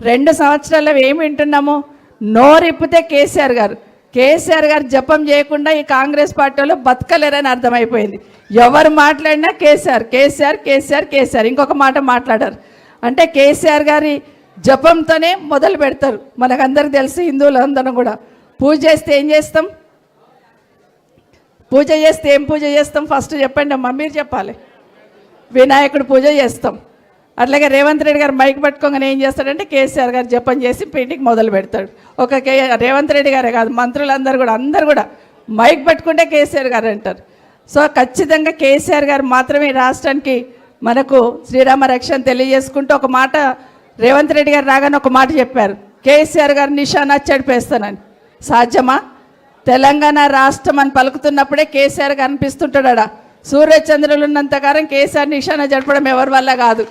2 సంవత్సరాల్లో ఏమి వింటున్నాము? నోరిప్పితే కేసీఆర్ గారు జపం చేయకుండా ఈ కాంగ్రెస్ పార్టీలో బతకలేరని అర్థమైపోయింది. ఎవరు మాట్లాడినా కేసీఆర్ కేసీఆర్ కేసీఆర్ కేసీఆర్, ఇంకొక మాట మాట్లాడారు అంటే కేసీఆర్ గారి జపంతోనే మొదలు పెడతారు. మనకందరికి తెలుసు, హిందువులందరం కూడా పూజ చేస్తే ఏం చేస్తాం? పూజ చేస్తే ఏం పూజ చేస్తాం? ఫస్ట్ చెప్పండి అమ్మా, మీరు చెప్పాలి. వినాయకుడు పూజ చేస్తాం. అట్లాగే రేవంత్ రెడ్డి గారు మైక్ పట్టుకోగానే ఏం చేస్తాడంటే కేసీఆర్ గారు జపం చేసి పెయింటింగ్ మొదలు పెడతాడు. రేవంత్ రెడ్డి గారే కాదు, మంత్రులందరూ కూడా మైక్ పట్టుకుంటే కేసీఆర్ గారు అంటారు. సో ఖచ్చితంగా కేసీఆర్ గారు మాత్రమే రాష్ట్రానికి మనకు శ్రీరామ రక్షణ తెలియజేసుకుంటూ ఒక మాట రేవంత్ రెడ్డి గారు రాగానే ఒక మాట చెప్పారు, కేసీఆర్ గారు నిశానా చెడిపేస్తానని. సాధ్యమా? తెలంగాణ రాష్ట్రం అని పలుకుతున్నప్పుడే కేసీఆర్ గారు అనిపిస్తుంటాడా? సూర్యచంద్రులు ఉన్నంతకాలం కేసీఆర్ నిశానా జడపడం ఎవరి వల్ల కాదు.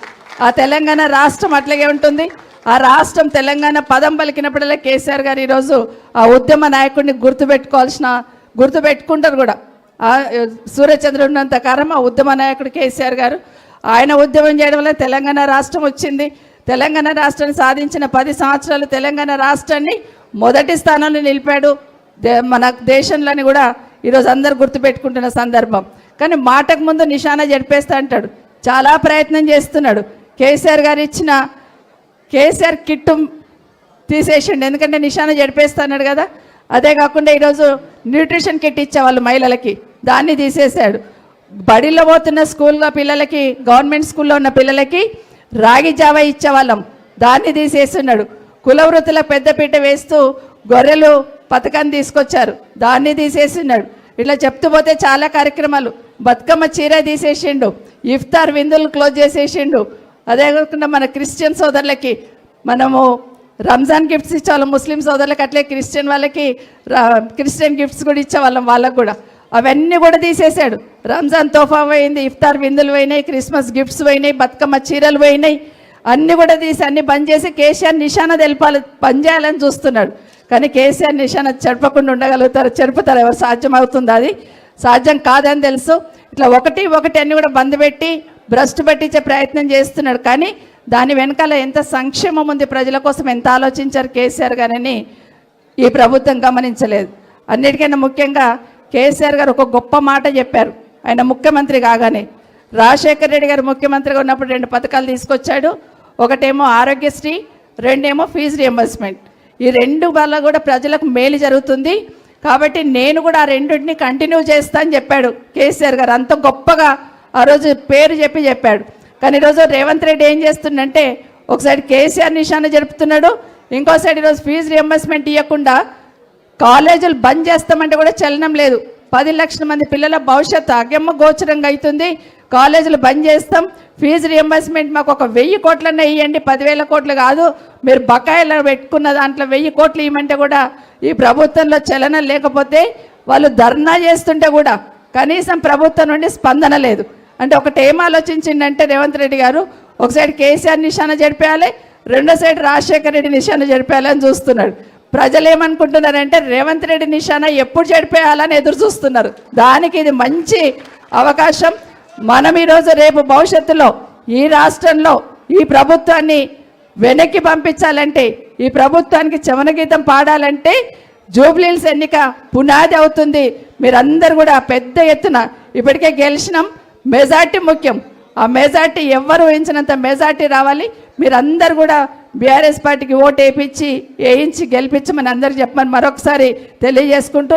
ఆ తెలంగాణ రాష్ట్రం అట్లాగే ఉంటుంది. ఆ రాష్ట్రం తెలంగాణ పదం పలికినప్పుడల్లా కేసీఆర్ గారు ఈరోజు ఆ ఉద్యమ నాయకుడిని గుర్తుపెట్టుకుంటారు కూడా. ఆ సూర్యచంద్రుడు ఉన్నంతకాలం ఆ ఉద్యమ నాయకుడు కేసీఆర్ గారు. ఆయన ఉద్యమం చేయడం వల్ల తెలంగాణ రాష్ట్రం వచ్చింది. తెలంగాణ రాష్ట్రాన్ని సాధించిన 10 సంవత్సరాలు తెలంగాణ రాష్ట్రాన్ని మొదటి స్థానంలో నిలిపాడు మన దేశంలోని కూడా ఈరోజు అందరు గుర్తుపెట్టుకుంటున్న సందర్భం. కానీ మాటకు ముందు నిశానా జడిపేస్తా అంటాడు. చాలా ప్రయత్నం చేస్తున్నాడు. కేసీఆర్ గారు ఇచ్చిన కేసీఆర్ కిట్టు తీసేసిండు, ఎందుకంటే నిశానా జడిపేస్తున్నాడు కదా. అదే కాకుండా ఈరోజు న్యూట్రిషన్ కిట్ ఇచ్చేవాళ్ళు మహిళలకి, దాన్ని తీసేశాడు. బడిలో పోతున్న స్కూల్లో పిల్లలకి, గవర్నమెంట్ స్కూల్లో ఉన్న పిల్లలకి రాగి జావా ఇచ్చేవాళ్ళం, దాన్ని తీసేస్తున్నాడు. కుల వృత్తుల పెద్దపీట వేస్తూ గొర్రెలు పథకాన్ని తీసుకొచ్చారు, దాన్ని తీసేస్తున్నాడు. ఇట్లా చెప్తూ పోతే చాలా కార్యక్రమాలు. బతుకమ్మ చీర తీసేసిండు, ఇఫ్తార్ విందులు క్లోజ్ చేసేసిండు. అదే కాకుండా మన క్రిస్టియన్ సోదరులకి మనము రంజాన్ గిఫ్ట్స్ ఇచ్చేవాళ్ళం, ముస్లిం సోదరులకి అట్లే క్రిస్టియన్ వాళ్ళకి క్రిస్టియన్ గిఫ్ట్స్ కూడా ఇచ్చేవాళ్ళం వాళ్ళకు కూడా. అవన్నీ కూడా తీసేశాడు. రంజాన్ తోఫా పోయింది, ఇఫ్తార్ విందులు పోయినాయి, క్రిస్మస్ గిఫ్ట్స్ పోయినాయి, బతుకమ్మ చీరలు పోయినాయి. అన్నీ కూడా తీసి అన్నీ బంద్ చేసి కేసీఆర్ నిశానా తెలపాలి, బంద్ చేయాలని చూస్తున్నాడు. కానీ కేసీఆర్ నిశానా చెడపకుండా ఉండగలుగుతారు? చెరుపుతారు? ఎవరు సాధ్యమవుతుంది? అది సాధ్యం కాదని తెలుసు. ఇట్లా ఒకటి అన్నీ కూడా బంద్ పెట్టి భ్రష్టు పట్టించే ప్రయత్నం చేస్తున్నాడు. కానీ దాని వెనకాల ఎంత సంక్షేమం ఉంది, ప్రజల కోసం ఎంత ఆలోచించారు కేసీఆర్ గారని ఈ ప్రభుత్వం గమనించలేదు. అన్నిటికైనా ముఖ్యంగా కేసీఆర్ గారు ఒక గొప్ప మాట చెప్పారు. ఆయన ముఖ్యమంత్రి కాగానే రాజశేఖర్ రెడ్డి గారు ముఖ్యమంత్రిగా ఉన్నప్పుడు 2 పథకాలు తీసుకొచ్చాడు. ఒకటేమో ఆరోగ్యశ్రీ, 2 ఫీజు రియంబర్స్మెంట్. ఈ 2 వల్ల కూడా ప్రజలకు మేలు జరుగుతుంది. కాబట్టి నేను కూడా ఆ 2టిని కంటిన్యూ చేస్తా అని చెప్పాడు కేసీఆర్ గారు. అంత గొప్పగా ఆ రోజు పేరు చెప్పాడు. కానీ ఈరోజు రేవంత్ రెడ్డి ఏం చేస్తుండంటే ఒకసారి కేసీఆర్ నిశానా జరుపుతున్నాడు, ఇంకోసారి ఈరోజు ఫీజు రియంబర్స్మెంట్ ఇవ్వకుండా కాలేజీలు బంద్ చేస్తామంటే కూడా చలనం లేదు. 10 లక్షల మంది పిల్లల భవిష్యత్తు అగమ్య గోచరంగా అవుతుంది. కాలేజీలు బంద్ చేస్తాం, ఫీజు రియంబర్స్మెంట్ మాకు ఒక 1000 కోట్లన్నా ఇవ్వండి, 10,000 కోట్లు కాదు, మీరు బకాయిలు పెట్టుకున్న దాంట్లో 1000 కోట్లు ఇవ్వమంటే కూడా ఈ ప్రభుత్వంలో చలనం లేకపోతే వాళ్ళు ధర్నా చేస్తుంటే కూడా కనీసం ప్రభుత్వం నుండి స్పందన లేదు. అంటే ఒకటి ఏం ఆలోచించిందంటే రేవంత్ రెడ్డి గారు, ఒకసారి కేసీఆర్ నిశానా జరిపేయాలి, రెండో సైడ్ రాజశేఖర రెడ్డి నిశానా జరిపేయాలని చూస్తున్నాడు. ప్రజలు ఏమనుకుంటున్నారంటే రేవంత్ రెడ్డి నిశానా ఎప్పుడు జరిపేయాలని ఎదురు చూస్తున్నారు. దానికి ఇది మంచి అవకాశం. మనం ఈరోజు రేపు భవిష్యత్తులో ఈ రాష్ట్రంలో ఈ ప్రభుత్వాన్ని వెనక్కి పంపించాలంటే, ఈ ప్రభుత్వానికి చమనగీతం పాడాలంటే జూబ్లీహిల్స్ ఎన్నిక పునాది అవుతుంది. మీరందరూ కూడా పెద్ద ఎత్తున ఇప్పటికే గెలిచినాం, మెజార్టీ ముఖ్యం. ఆ మెజార్టీ ఎవ్వరు ఊహించినంత మెజార్టీ రావాలి. మీరందరూ కూడా బీఆర్ఎస్ పార్టీకి ఓటు వేయించి గెలిపించమని అందరికి చెప్పమని మరొకసారి తెలియజేసుకుంటూ